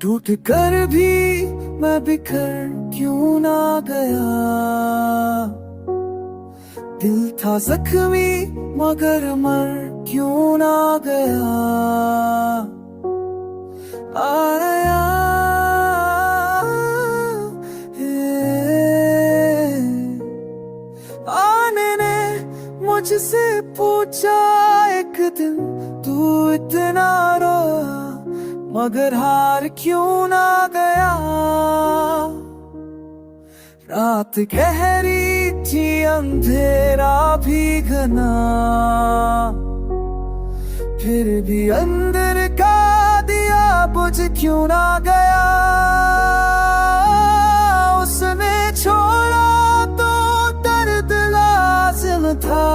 टूट कर भी मैं बिखर क्यों ना गया। दिल था जख्मी मगर मर क्यों ना गया। आया आने ने मुझसे पूछा एक दिन, तू इतना रोया मगर हार क्यों ना गया। रात गहरी थी अंधेरा भी घना, फिर भी अंदर का दिया बुझ क्यों ना गया। उसने छोड़ा तो दर्द लाज़िम था,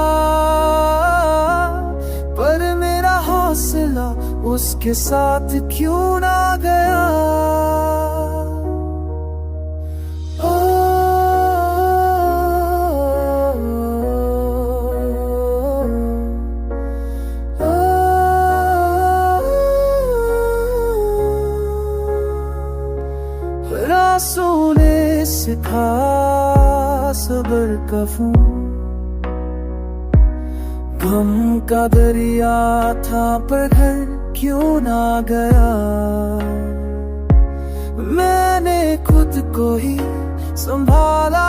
पर मेरा हौसला उसके साथ क्यों ना गया। रासों ने सिखा सब्र का फूल, गम का दरिया था पर घर क्यों ना गया। मैंने खुद को ही संभाला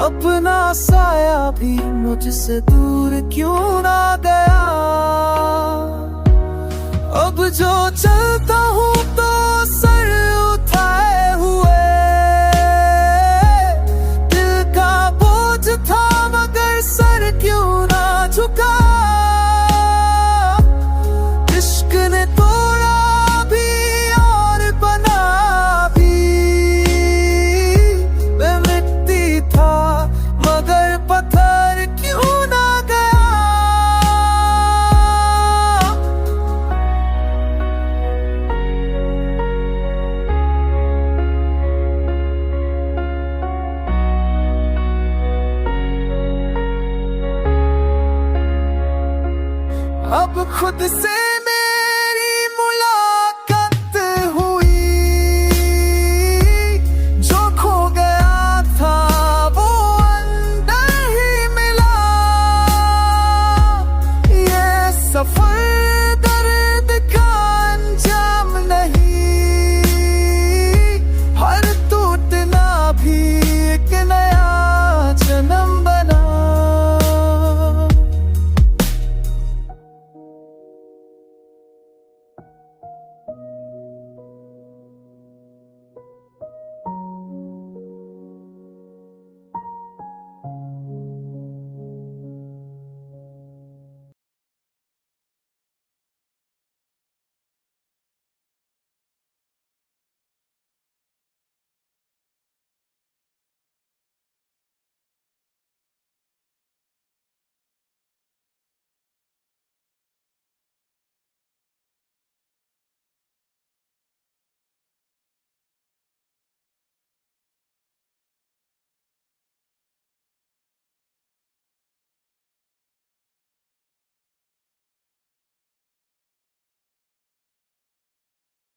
अपना साया भी मुझसे दूर क्यों ना गया। अब जो चलता हूँ तो सर उठाए हुए, दिल का बोझ था मगर सर क्यों ना झुका। इश्क ने तोड़ा भी और बना भी, मैं मिट्टी था मगर पत्थर क्यों ना गया। अब खुद से